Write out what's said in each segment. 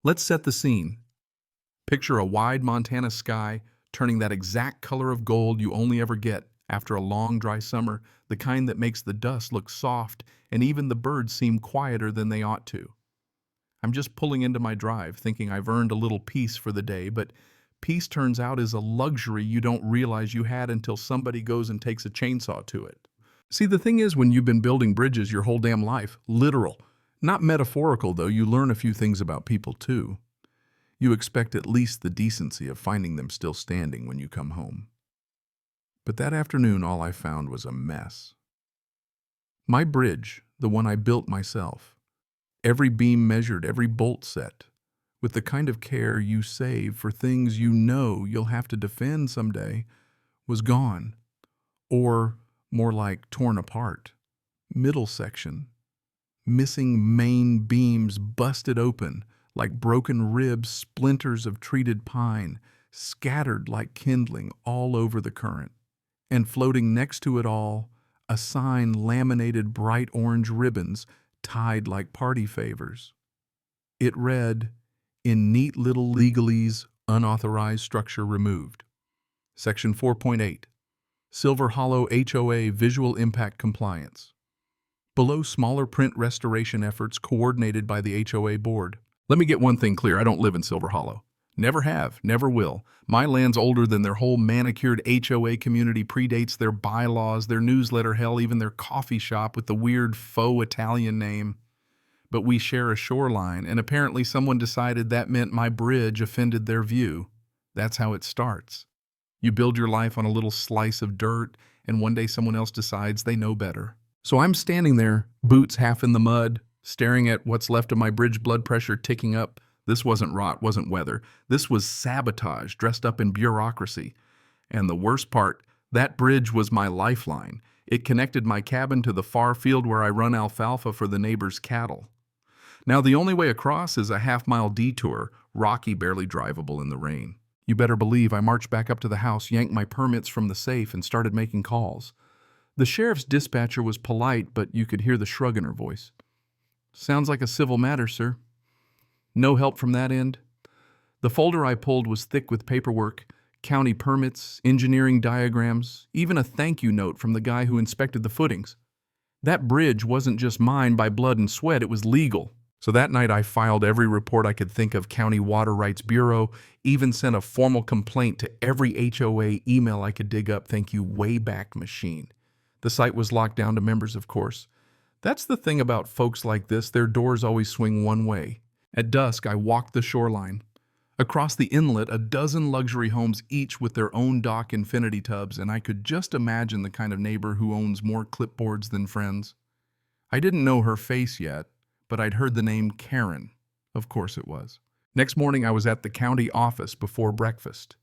Let's set the scene. Picture a wide Montana sky turning that exact color of gold you only ever get after a long, dry summer, the kind that makes the dust look soft and even the birds seem quieter than they ought to. I'm just pulling into my drive, thinking I've earned a little peace for the day, but peace turns out is a luxury you don't realize you had until somebody goes and takes a chainsaw to it. See, the thing is, when you've been building bridges your whole damn life, literal, not metaphorical though, you learn a few things about people too. You expect at least the decency of finding them still standing when you come home. But that afternoon, all I found was a mess. My bridge, the one I built myself, every beam measured, every bolt set, with the kind of care you save for things you know you'll have to defend someday, was gone. Or, more like, torn apart. Middle section. Missing main beams busted open, like broken ribs, splinters of treated pine, scattered like kindling all over the current. And floating next to it all, a sign laminated bright orange ribbons tied like party favors. It read, in neat little legalese, unauthorized structure removed. Section 4.8, Silver Hollow HOA Visual Impact Compliance. Below, smaller print restoration efforts coordinated by the HOA board. Let me get one thing clear, I don't live in Silver Hollow. Never have, never will. My land's older than their whole manicured HOA community, predates their bylaws, their newsletter, hell, even their coffee shop with the weird faux Italian name. But we share a shoreline, and apparently someone decided that meant my bridge offended their view. That's how it starts. You build your life on a little slice of dirt, and one day someone else decides they know better. So I'm standing there, boots half in the mud, staring at what's left of my bridge, blood pressure ticking up. This wasn't rot, wasn't weather. This was sabotage dressed up in bureaucracy. And the worst part, that bridge was my lifeline. It connected my cabin to the far field where I run alfalfa for the neighbor's cattle. Now the only way across is a half-mile detour, rocky, barely drivable in the rain. You better believe I marched back up to the house, yanked my permits from the safe, and started making calls. The sheriff's dispatcher was polite, but you could hear the shrug in her voice. Sounds like a civil matter, sir. No help from that end? The folder I pulled was thick with paperwork, county permits, engineering diagrams, even a thank you note from the guy who inspected the footings. That bridge wasn't just mine by blood and sweat, it was legal. So that night I filed every report I could think of, County Water Rights Bureau, even sent a formal complaint to every HOA email I could dig up, thank you, Wayback Machine. The site was locked down to members, of course. That's the thing about folks like this, their doors always swing one way. At dusk, I walked the shoreline. Across the inlet, a dozen luxury homes, each with their own dock infinity tubs, and I could just imagine the kind of neighbor who owns more clipboards than friends. I didn't know her face yet, but I'd heard the name Karen. Of course it was. Next morning, I was at the county office before breakfast.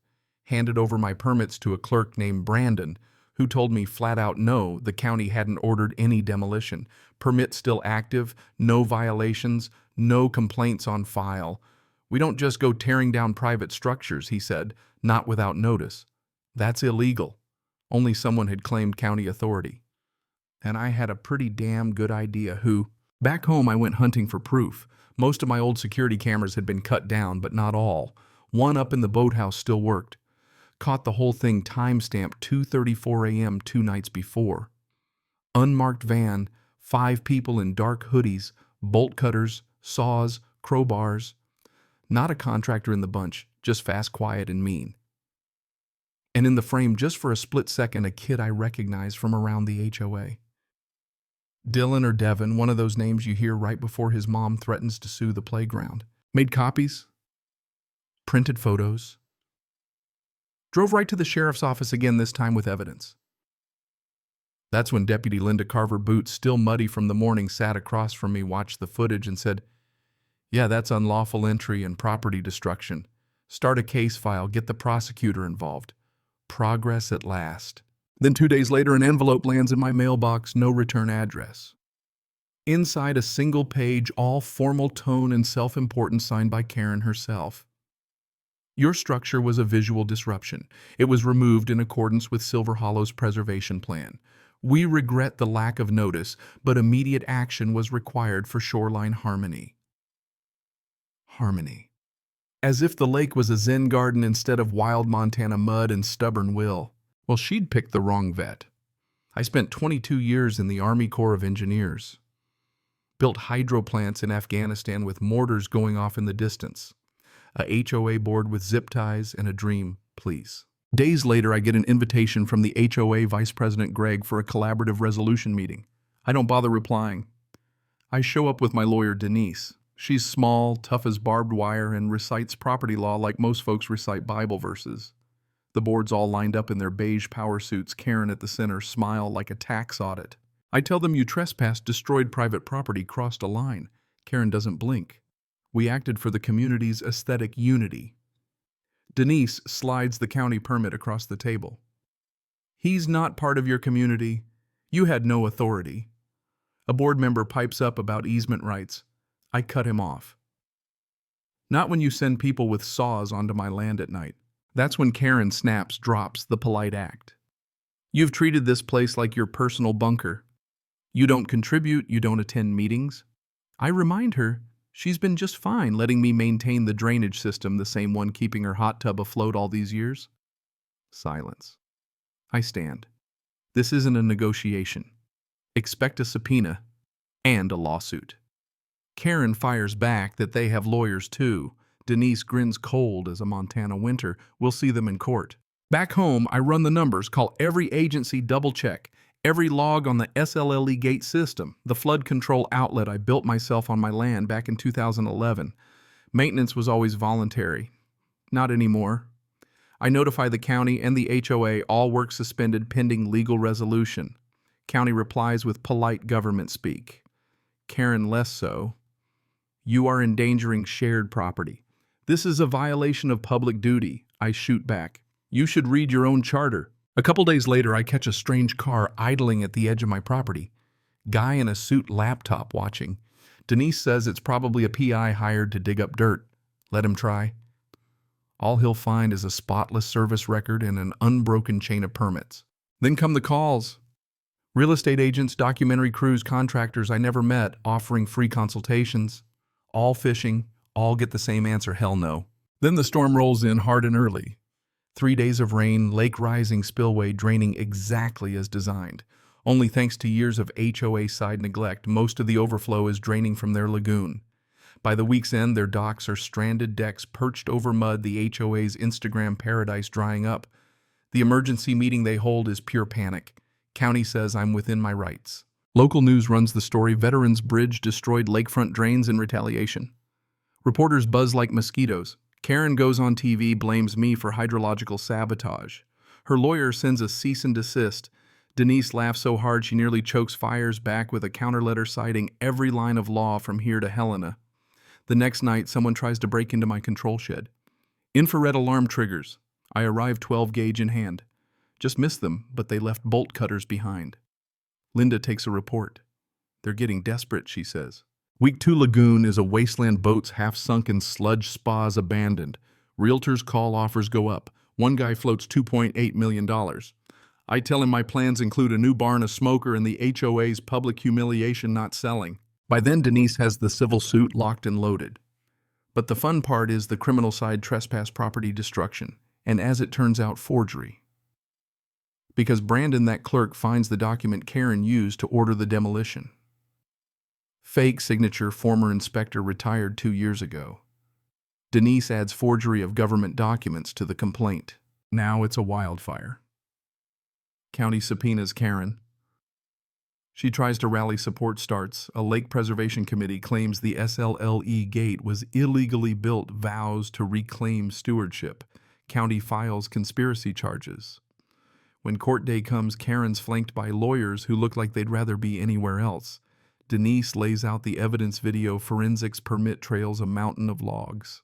Handed over my permits to a clerk named Brandon, who told me flat out no, the county hadn't ordered any demolition. Permit still active, no violations, no complaints on file. We don't just go tearing down private structures, he said, not without notice. That's illegal. Only someone had claimed county authority. And I had a pretty damn good idea who. Back home, I went hunting for proof. Most of my old security cameras had been cut down, but not all. One up in the boathouse still worked. Caught the whole thing time-stamped 2:34 a.m. 2 nights before. Unmarked van, 5 people in dark hoodies, bolt cutters, saws, crowbars. Not a contractor in the bunch, just fast, quiet, and mean. And in the frame, just for a split second, a kid I recognized from around the HOA. Dylan or Devin, one of those names you hear right before his mom threatens to sue the playground. Made copies, printed photos. Drove right to the sheriff's office again, this time with evidence. That's when Deputy Linda Carver Boots, still muddy from the morning, sat across from me, watched the footage, and said, "Yeah, that's unlawful entry and property destruction. Start a case file, get the prosecutor involved. Progress at last." Then 2 days later, an envelope lands in my mailbox, no return address. Inside, a single page, all formal tone and self-importance, signed by Karen herself. Your structure was a visual disruption. It was removed in accordance with Silver Hollow's preservation plan. We regret the lack of notice, but immediate action was required for shoreline harmony. Harmony. As if the lake was a Zen garden instead of wild Montana mud and stubborn will. Well, she'd picked the wrong vet. I spent 22 years in the Army Corps of Engineers. Built hydro plants in Afghanistan with mortars going off in the distance. A HOA board with zip ties and a dream, please. Days later, I get an invitation from the HOA Vice President Greg for a collaborative resolution meeting. I don't bother replying. I show up with my lawyer, Denise. She's small, tough as barbed wire, and recites property law like most folks recite Bible verses. The boards all lined up in their beige power suits, Karen at the center, smile like a tax audit. I tell them you trespassed, destroyed private property, crossed a line. Karen doesn't blink. We acted for the community's aesthetic unity. Denise slides the county permit across the table. He's not part of your community. You had no authority. A board member pipes up about easement rights. I cut him off. Not when you send people with saws onto my land at night. That's when Karen snaps, drops the polite act. You've treated this place like your personal bunker. You don't contribute, you don't attend meetings. I remind her she's been just fine letting me maintain the drainage system, the same one keeping her hot tub afloat all these years. Silence. I stand. This isn't a negotiation. Expect a subpoena and a lawsuit. Karen fires back that they have lawyers too. Denise grins cold as a Montana winter. We'll see them in court. Back home, I run the numbers, call every agency, double-check. Every log on the SLLE gate system, the flood control outlet I built myself on my land back in 2011. Maintenance was always voluntary. Not anymore. I notify the county and the HOA, all work suspended pending legal resolution. County replies with polite government speak. Karen less so. You are endangering shared property. This is a violation of public duty. I shoot back. You should read your own charter. A couple days later, I catch a strange car idling at the edge of my property. Guy in a suit, laptop watching. Denise says it's probably a PI hired to dig up dirt. Let him try. All he'll find is a spotless service record and an unbroken chain of permits. Then come the calls. Real estate agents, documentary crews, contractors I never met offering free consultations. All fishing, all get the same answer, hell no. Then the storm rolls in hard and early. 3 days of rain, lake rising spillway draining exactly as designed. Only thanks to years of HOA side neglect, most of the overflow is draining from their lagoon. By the week's end, their docks are stranded decks perched over mud, the HOA's Instagram paradise drying up. The emergency meeting they hold is pure panic. County says I'm within my rights. Local news runs the story, Veterans Bridge destroyed lakefront drains in retaliation. Reporters buzz like mosquitoes. Karen goes on TV, blames me for hydrological sabotage. Her lawyer sends a cease and desist. Denise laughs so hard she nearly chokes, fires back with a counter letter citing every line of law from here to Helena. The next night, someone tries to break into my control shed. Infrared alarm triggers. I arrive 12 gauge in hand. Just missed them, but they left bolt cutters behind. Linda takes a report. They're getting desperate, she says. Week 2 lagoon is a wasteland, boats half-sunken, sludge spas abandoned. Realtors call, offers go up. One guy floats $2.8 million. I tell him my plans include a new barn, a smoker, and the HOA's public humiliation not selling. By then, Denise has the civil suit locked and loaded. But the fun part is the criminal side, trespass, property destruction, and as it turns out, forgery. Because Brandon, that clerk, finds the document Karen used to order the demolition. Fake signature, former inspector retired 2 years ago. Denise adds forgery of government documents to the complaint. Now it's a wildfire. County subpoenas Karen. She tries to rally support, starts. A lake preservation committee claims the SLLE gate was illegally built, vows to reclaim stewardship. County files conspiracy charges. When court day comes, Karen's flanked by lawyers who look like they'd rather be anywhere else. Denise lays out the evidence, video, forensics, permit trails, a mountain of logs.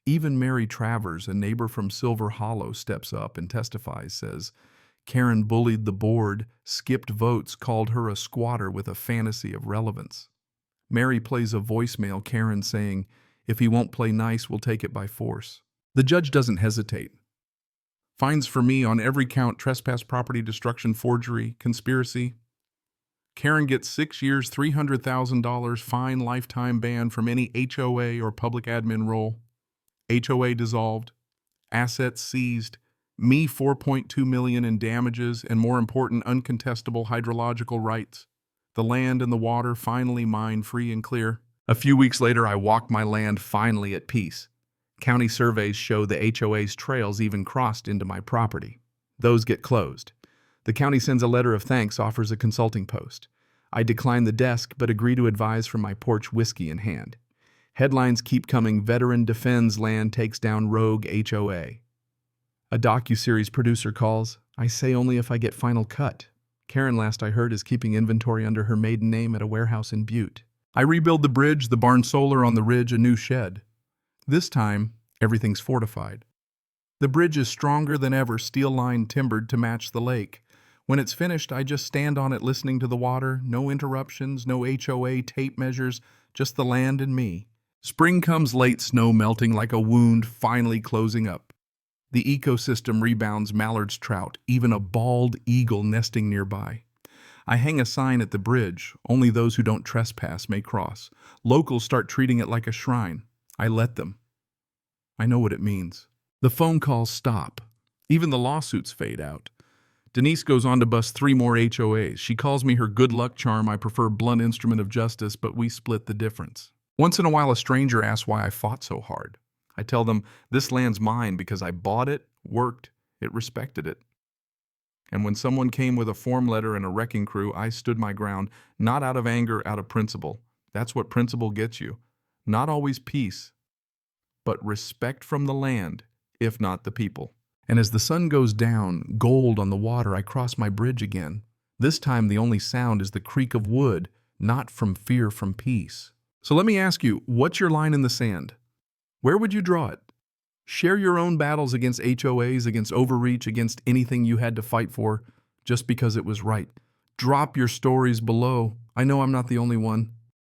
Even Mary Travers, a neighbor from Silver Hollow, steps up and testifies, says, Karen bullied the board, skipped votes, called her a squatter with a fantasy of relevance. Mary plays a voicemail, Karen saying, if he won't play nice, we'll take it by force. The judge doesn't hesitate. Fines for me on every count: trespass, property destruction, forgery, conspiracy. Karen gets 6 years, $300,000 fine, lifetime ban from any HOA or public admin role. HOA dissolved, assets seized, me $4.2 million in damages, and more important, uncontestable hydrological rights. The land and the water finally mine free and clear. A few weeks later, I walked my land finally at peace. County surveys show the HOA's trails even crossed into my property. Those get closed. The county sends a letter of thanks, offers a consulting post. I decline the desk, but agree to advise from my porch, whiskey in hand. Headlines keep coming: veteran defends land, takes down rogue HOA. A docuseries producer calls. I say only if I get final cut. Karen, last I heard, is keeping inventory under her maiden name at a warehouse in Butte. I rebuild the bridge, the barn solar on the ridge, a new shed. This time, everything's fortified. The bridge is stronger than ever, steel line timbered to match the lake. When it's finished, I just stand on it listening to the water. No interruptions, no HOA tape measures, just the land and me. Spring comes late, snow melting like a wound, finally closing up. The ecosystem rebounds, mallards, trout, even a bald eagle nesting nearby. I hang a sign at the bridge: only those who don't trespass may cross. Locals start treating it like a shrine. I let them. I know what it means. The phone calls stop. Even the lawsuits fade out. Denise goes on to bust 3 more HOAs. She calls me her good luck charm. I prefer blunt instrument of justice, but we split the difference. Once in a while, a stranger asks why I fought so hard. I tell them this land's mine because I bought it, worked, it respected it. And when someone came with a form letter and a wrecking crew, I stood my ground, not out of anger, out of principle. That's what principle gets you. Not always peace, but respect from the land, if not the people. And as the sun goes down, gold on the water, I cross my bridge again. This time the only sound is the creak of wood, not from fear, from peace. So let me ask you, what's your line in the sand? Where would you draw it? Share your own battles against HOAs, against overreach, against anything you had to fight for just because it was right. Drop your stories below. I know I'm not the only one.